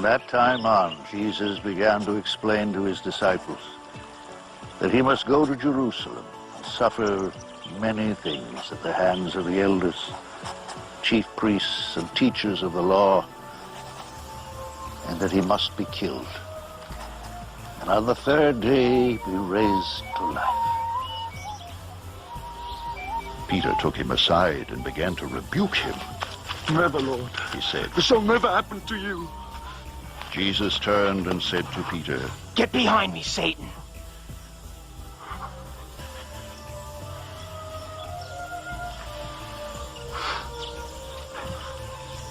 that time on, Jesus began to explain to his disciples that he must go to Jerusalem and suffer many things at the hands of the elders, chief priests, and teachers of the law, and that he must be killed, and on the third day be raised to life. Peter took him aside and began to rebuke him. Never, Lord, he said. This shall never happen to you. Jesus turned and said to Peter, Get behind me, Satan.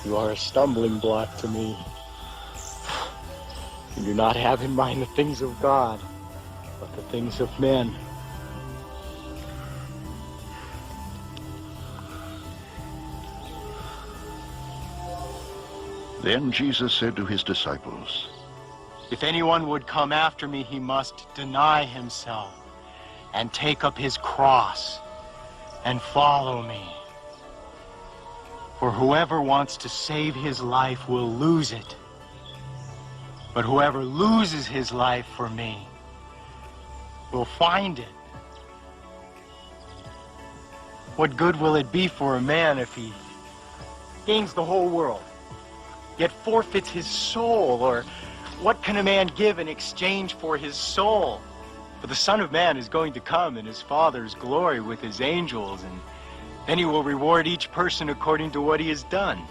You are a stumbling block to me. You do not have in mind the things of God, but the things of men. Then Jesus said to his disciples, If anyone would come after me, he must deny himself and take up his cross and follow me. For whoever wants to save his life will lose it. But whoever loses his life for me will find it. What good will it be for a man if he gains the whole world, yet forfeits his soul? Or what can a man give in exchange for his soul? For the Son of Man is going to come in his Father's glory with his angels, and then he will reward each person according to what he has done.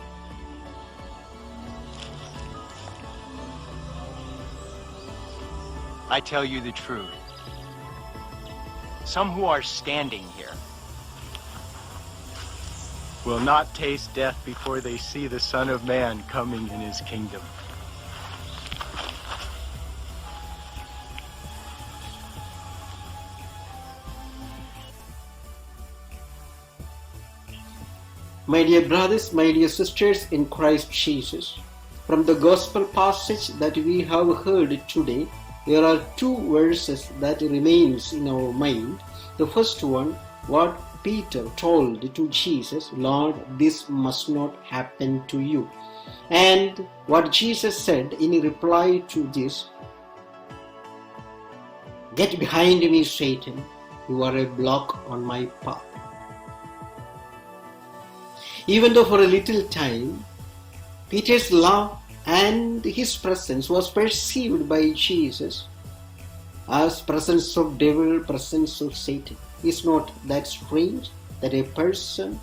I tell you the truth. Some who are standing here will not taste death before they see the Son of Man coming in his kingdom. My dear brothers, my dear sisters in Christ Jesus, from the gospel passage that we have heard today, there are two verses that remains in our mind. The first one, what Peter told to Jesus, Lord, this must not happen to you. And what Jesus said in reply to this, get behind me, Satan, you are a block on my path. Even though for a little time, Peter's love and his presence was perceived by Jesus as presence of devil, presence of Satan. It's not that strange that a person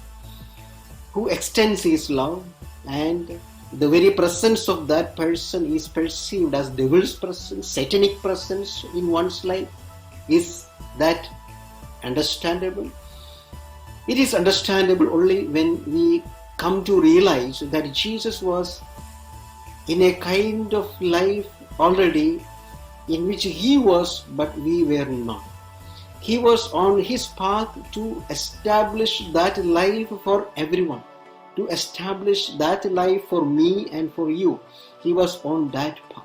who extends his love and the very presence of that person is perceived as devil's presence, satanic presence in one's life. Is that understandable? It is understandable only when we come to realize that Jesus was in a kind of life already in which he was, but we were not. He was on his path to establish that life for everyone, to establish that life for me and for you. He was on that path.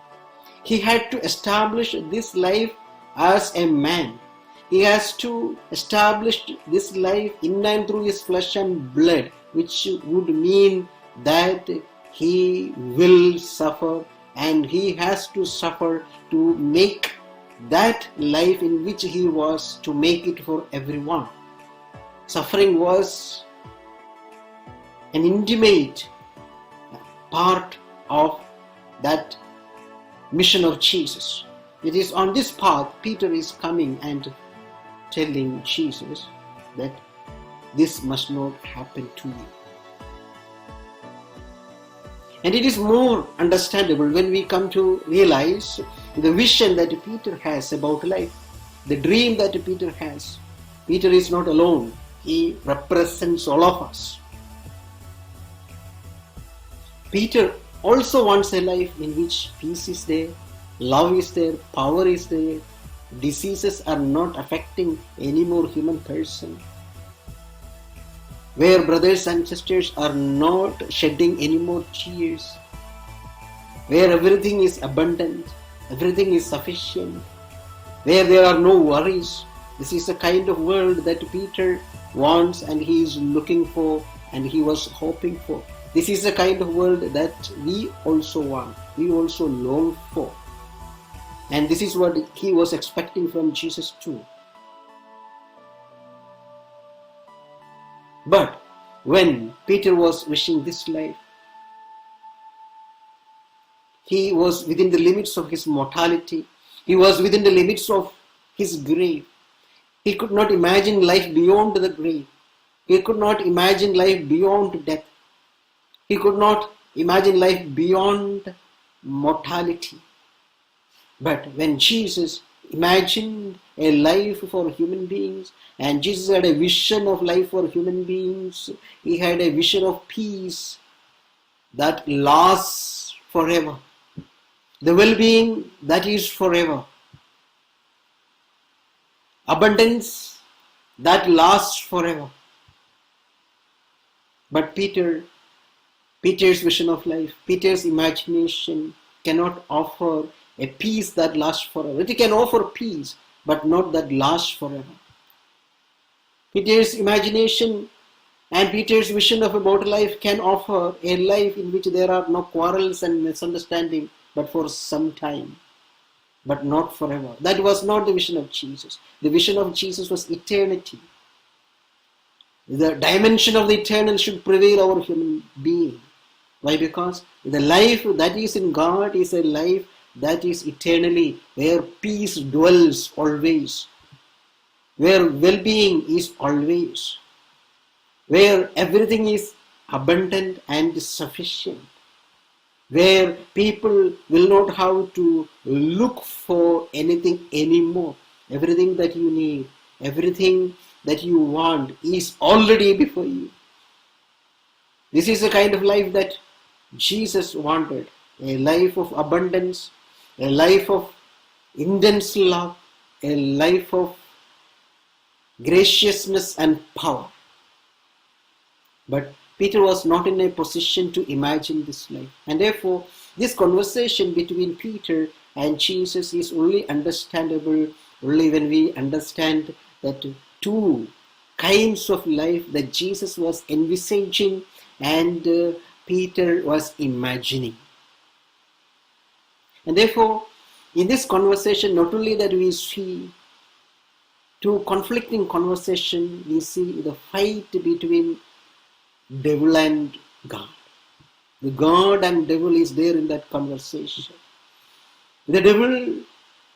He had to establish this life as a man. He has to establish this life in and through his flesh and blood, which would mean that he will suffer, and he has to suffer to make that life in which he was, to make it for everyone. Suffering was an intimate part of that mission of Jesus. It is on this path Peter is coming and telling Jesus that this must not happen to you. And it is more understandable when we come to realize the vision that Peter has about life, the dream that Peter has. Peter is not alone. He represents all of us. Peter also wants a life in which peace is there, love is there, power is there. Diseases are not affecting any more human person. Where brothers and sisters are not shedding any more tears. Where everything is abundant, everything is sufficient. Where there are no worries. This is the kind of world that Peter wants and he is looking for and he was hoping for. This is the kind of world that we also want, we also long for. And this is what he was expecting from Jesus too. But when Peter was wishing this life, he was within the limits of his mortality. He was within the limits of his grave. He could not imagine life beyond the grave. He could not imagine life beyond death. He could not imagine life beyond mortality. But when Jesus imagined a life for human beings, and Jesus had a vision of life for human beings, he had a vision of peace that lasts forever. The well-being that is forever. Abundance that lasts forever. But Peter's vision of life, Peter's imagination cannot offer a peace that lasts forever. It can offer peace, but not that lasts forever. Peter's imagination and Peter's vision of about life can offer a life in which there are no quarrels and misunderstanding, but for some time, but not forever. That was not the vision of Jesus. The vision of Jesus was eternity. The dimension of the eternal should prevail over human being. Why? Because the life that is in God is a life that is eternally, where peace dwells always, where well-being is always, where everything is abundant and sufficient, where people will not have to look for anything anymore. Everything that you need, everything that you want is already before you. This is the kind of life that Jesus wanted, a life of abundance, a life of intense love, a life of graciousness and power. But Peter was not in a position to imagine this life. And therefore, this conversation between Peter and Jesus is only understandable only when we understand that two kinds of life that Jesus was envisaging and Peter was imagining. And therefore, in this conversation, not only that we see two conflicting conversations, we see the fight between devil and God. The God and devil is there in that conversation. The devil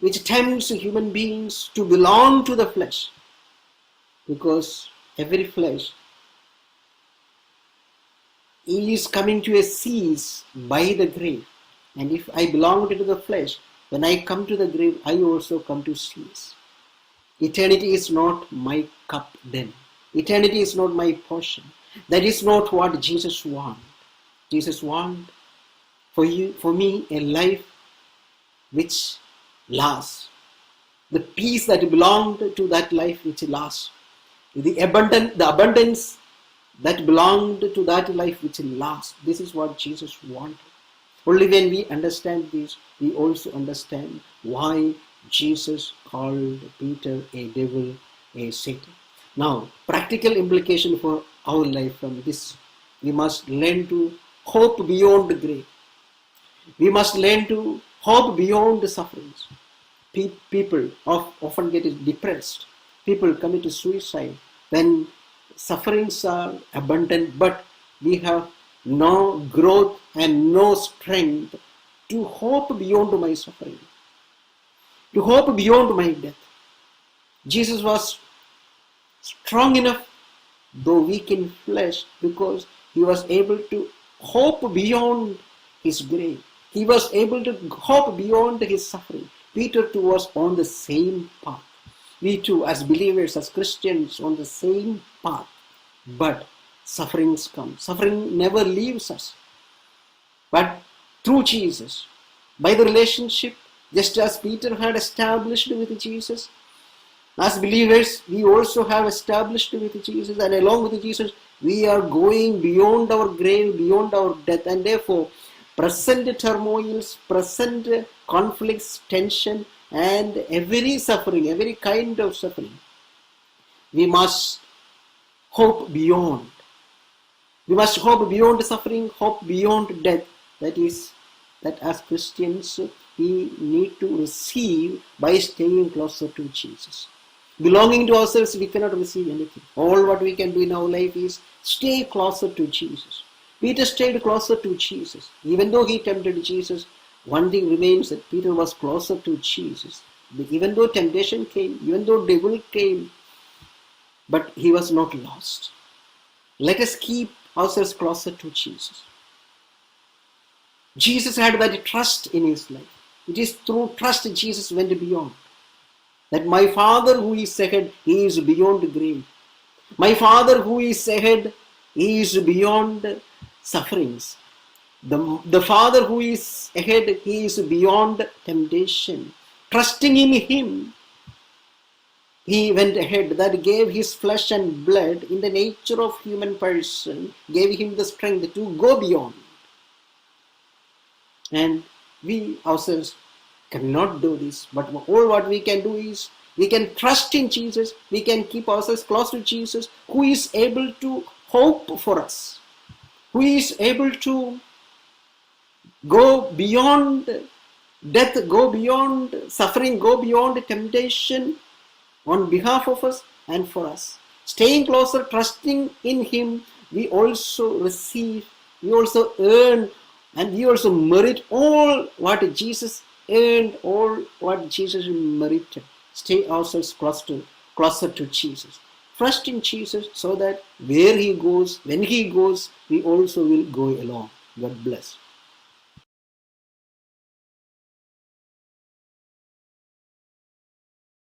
which tempts human beings to belong to the flesh, because every flesh is coming to a cease by the grave. And if I belong to the flesh, when I come to the grave, I also come to cease. Eternity is not my cup then. Eternity is not my portion. That is not what Jesus wants. Jesus wants for you, for me, a life which lasts. The peace that belonged to that life which lasts. The abundance that belonged to that life which lasts. This is what Jesus wanted. Only when we understand this, we also understand why Jesus called Peter a devil, a Satan. Now, practical implication for our life from this. We must learn to hope beyond the grave. We must learn to hope beyond the sufferings. People often get depressed. People commit suicide when sufferings are abundant, but we have no growth and no strength to hope beyond my suffering, to hope beyond my death. Jesus was strong enough, though weak in flesh, because he was able to hope beyond his grave. He was able to hope beyond his suffering. Peter too was on the same path. We too, as believers, as Christians, on the same path. But sufferings come. Suffering never leaves us. But through Jesus, by the relationship, just as Peter had established with Jesus, as believers, we also have established with Jesus, and along with Jesus, we are going beyond our grave, beyond our death, and therefore, present turmoils, present conflicts, tension, and every suffering, every kind of suffering, we must hope beyond. We must hope beyond suffering, hope beyond death. That is, that as Christians, we need to receive by staying closer to Jesus. Belonging to ourselves, we cannot receive anything. All what we can do in our life is stay closer to Jesus. Peter stayed closer to Jesus. Even though he tempted Jesus, one thing remains, that Peter was closer to Jesus. Even though temptation came, even though devil came, but he was not lost. Let us keep ourselves closer to Jesus. Jesus had that trust in his life. It is through trust Jesus went beyond. That my Father who is ahead, he is beyond grave. My Father who is ahead, he is beyond sufferings. The Father who is ahead, he is beyond temptation. Trusting in him, he went ahead. That gave his flesh and blood in the nature of human person, gave him the strength to go beyond. And we ourselves cannot do this, but all what we can do is we can trust in Jesus, we can keep ourselves close to Jesus, who is able to hope for us, who is able to go beyond death, go beyond suffering, go beyond temptation on behalf of us and for us. Staying closer, trusting in him, we also receive, we also earn, and we also merit all what Jesus earned, all what Jesus merited. Stay ourselves closer to Jesus. Trust in Jesus so that where he goes, when he goes, we also will go along. God bless.